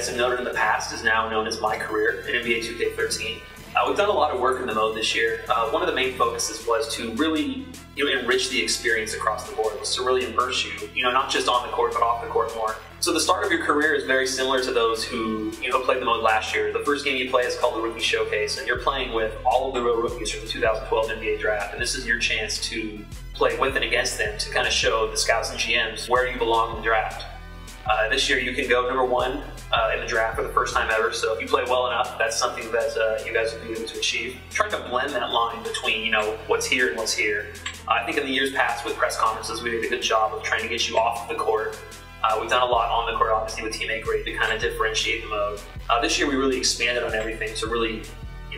have noted in the past is now known as My Career in NBA 2K13. We've done a lot of work in the mode this year. One of the main focuses was to really enrich the experience across the board, was to really immerse you, not just on the court, but off the court more. So the start of your career is very similar to those who played the mode last year. The first game you play is called the Rookie Showcase, and you're playing with all of the real rookies from the 2012 NBA Draft, and this is your chance to play with and against them to kind of show the scouts and GMs where you belong in the draft. This year you can go number 1 in the draft for the first time ever, so if you play well enough, that's something that you guys will be able to achieve. Trying to blend that line between what's here and what's here. I think in the years past with press conferences we did a good job of trying to get you off the court. We've done a lot on the court, obviously, with Teammate Grade to kind of differentiate the mode. This year we really expanded on everything to really,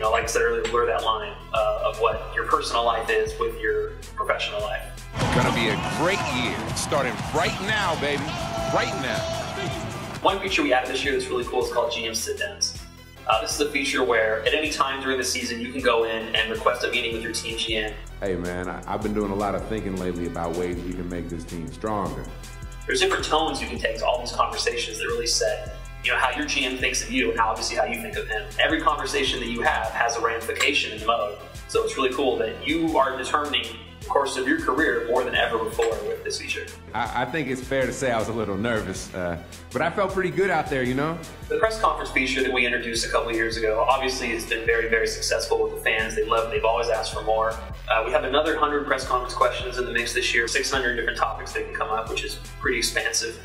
like I said earlier, blur that line of what your personal life is with your professional life. Gonna be a great year, starting right now, baby, right now. One feature we added this year that's really cool is called GM Sit-Downs. This is a feature where at any time during the season you can go in and request a meeting with your team GM. Hey man, I've been doing a lot of thinking lately about ways we can make this team stronger. There's different tones you can take to all these conversations that really set how your GM thinks of you and obviously how you think of him. Every conversation that you have has a ramification in the mode, so it's really cool that you are determining the course of your career more than ever before with this feature. I think it's fair to say I was a little nervous, but I felt pretty good out there, The press conference feature that we introduced a couple of years ago obviously has been very, very successful with the fans. They love it. They've always asked for more. We have another 100 press conference questions in the mix this year, 600 different topics that can come up, which is pretty expansive.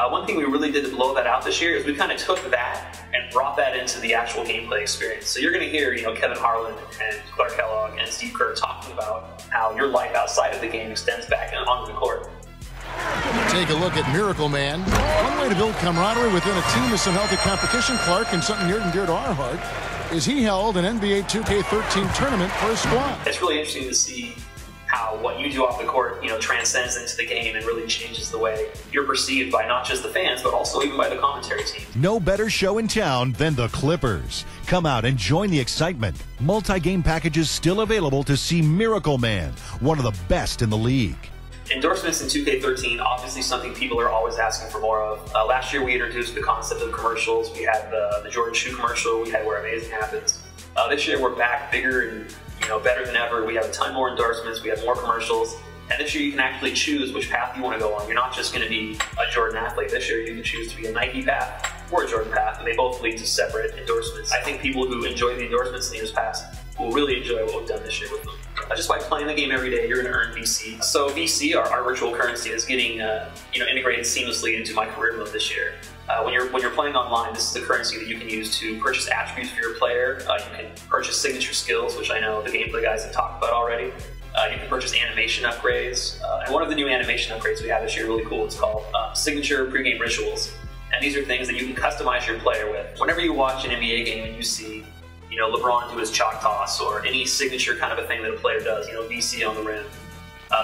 One thing we really did to blow that out this year is we kind of took that and brought that into the actual gameplay experience. So you're going to hear, Kevin Harlan and Clark Kellogg and Steve Kerr talking about how your life outside of the game extends back onto the court. Take a look at Miracle Man. One way to build camaraderie within a team is some healthy competition, Clark, and something near and dear to our heart is he held an NBA 2K13 tournament for his squad. It's really interesting to see how what you do off the court, transcends into the game and really changes the way you're perceived by not just the fans, but also even by the commentary team. No better show in town than the Clippers. Come out and join the excitement. Multi-game packages still available to see Miracle Man, one of the best in the league. Endorsements in 2K13, obviously something people are always asking for more of. Last year we introduced the concept of commercials. We had the Jordan Shoe commercial, we had Where Amazing Happens. This year we're back bigger and better than ever. We have a ton more endorsements, we have more commercials, and this year you can actually choose which path you want to go on. You're not just going to be a Jordan athlete. This year you can choose to be a Nike path or a Jordan path, and they both lead to separate endorsements. I think people who enjoy the endorsements in the years past will really enjoy what we've done this year with them. Just by playing the game every day, you're going to earn VC. So VC, our virtual currency, is getting integrated seamlessly into My Career mode this year. When you're playing online, this is the currency that you can use to purchase attributes for your player. You can purchase signature skills, which I know the gameplay guys have talked about already. You can purchase animation upgrades. And one of the new animation upgrades we have this year, really cool, it's called Signature Pregame Rituals. And these are things that you can customize your player with. Whenever you watch an NBA game and you see LeBron do his chalk toss or any signature kind of a thing that a player does, VC on the rim.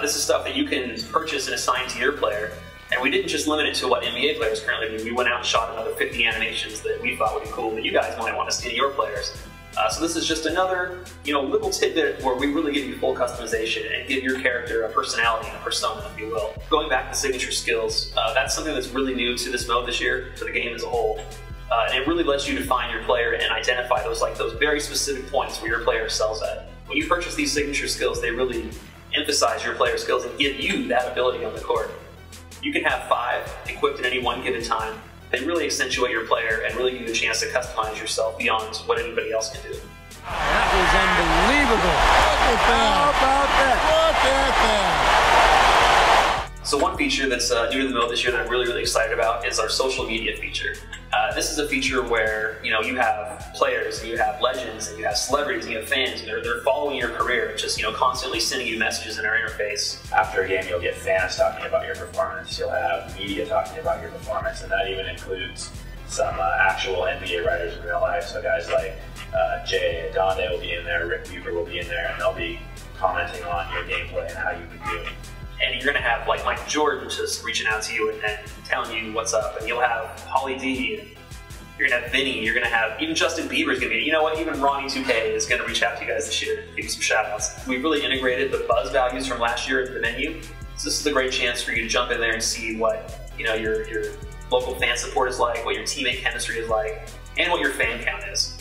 This is stuff that you can purchase and assign to your player. And we didn't just limit it to what NBA players currently do. We went out and shot another 50 animations that we thought would be cool that you guys might want to see in your players. So this is just another, little tidbit where we really give you full customization and give your character a personality and a persona, if you will. Going back to signature skills, that's something that's really new to this mode this year, to the game as a whole. And it really lets you define your player and identify those very specific points where your player excels at. When you purchase these signature skills, they really emphasize your player skills and give you that ability on the court. You can have 5 equipped at any one given time. They really accentuate your player and really give you a chance to customize yourself beyond what anybody else can do. That was unbelievable. How about that? Look at that. So one feature that's new to the mode this year that I'm really, really excited about is our social media feature. This is a feature where you have players, and you have legends, and you have celebrities, and you have fans, and they're following your career and just constantly sending you messages in our interface. After a game, you'll get fans talking about your performance. You'll have media talking about your performance, and that even includes some actual NBA writers in real life. So guys like Jay Donde will be in there, Rick Bucher will be in there, and they'll be commenting on your gameplay and how you've been doing. And you're going to have like Michael Jordan just reaching out to you and telling you what's up. And you'll have Holly D, and you're going to have Vinny, you're going to have even Justin Bieber's going to be, even Ronnie 2K is going to reach out to you guys this year, give you some shout outs. We've really integrated the buzz values from last year into the menu. So this is a great chance for you to jump in there and see what, your local fan support is like, what your teammate chemistry is like, and what your fan count is.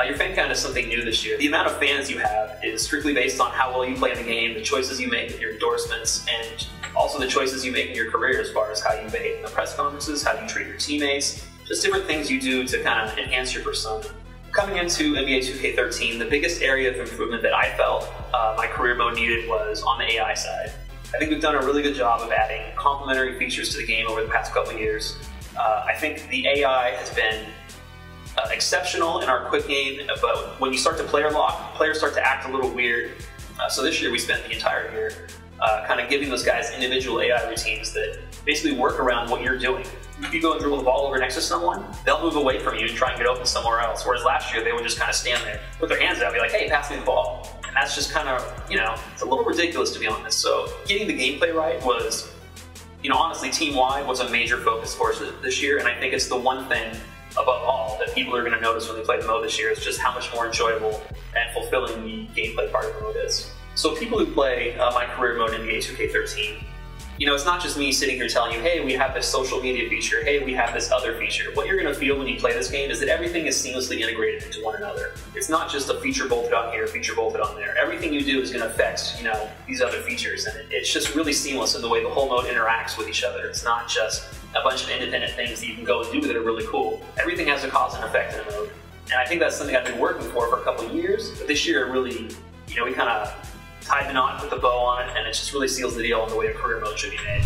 Your fan count is something new this year. The amount of fans you have is strictly based on how well you play in the game, the choices you make in your endorsements, and also the choices you make in your career as far as how you behave in the press conferences, how you treat your teammates, just different things you do to kind of enhance your persona. Coming into NBA 2K13, the biggest area of improvement that I felt my career mode needed was on the AI side. I think we've done a really good job of adding complementary features to the game over the past couple years. I think the AI has been exceptional in our quick game, but when you start to player lock, players start to act a little weird. So this year we spent the entire year kind of giving those guys individual AI routines that basically work around what you're doing. If you go and dribble the ball over next to someone, they'll move away from you and try and get open somewhere else. Whereas last year they would just kind of stand there, put their hands out, and be like, hey, pass me the ball. And that's just kind of, you know, it's a little ridiculous to be honest. So getting the gameplay right was, you know, honestly, team-wide was a major focus for us this year, and I think it's the one thing above all that people are going to notice when they play the mode this year is just how much more enjoyable and fulfilling the gameplay part of the mode is. So people who play my career mode in NBA 2K13, you know, it's not just me sitting here telling you, hey, we have this social media feature, hey, we have this other feature. What you're going to feel when you play this game is that everything is seamlessly integrated into one another. It's not just a feature bolted on here, feature bolted on there. Everything you do is going to affect, you know, these other features, and it's just really seamless in the way the whole mode interacts with each other. It's not just a bunch of independent things that you can go and do that are really cool. Everything has a cause and effect in a mode, and I think that's something I've been working for a couple of years, but this year really, you know, we kind of tied the knot, put the bow on it, and it just really seals the deal on the way a career mode should be made.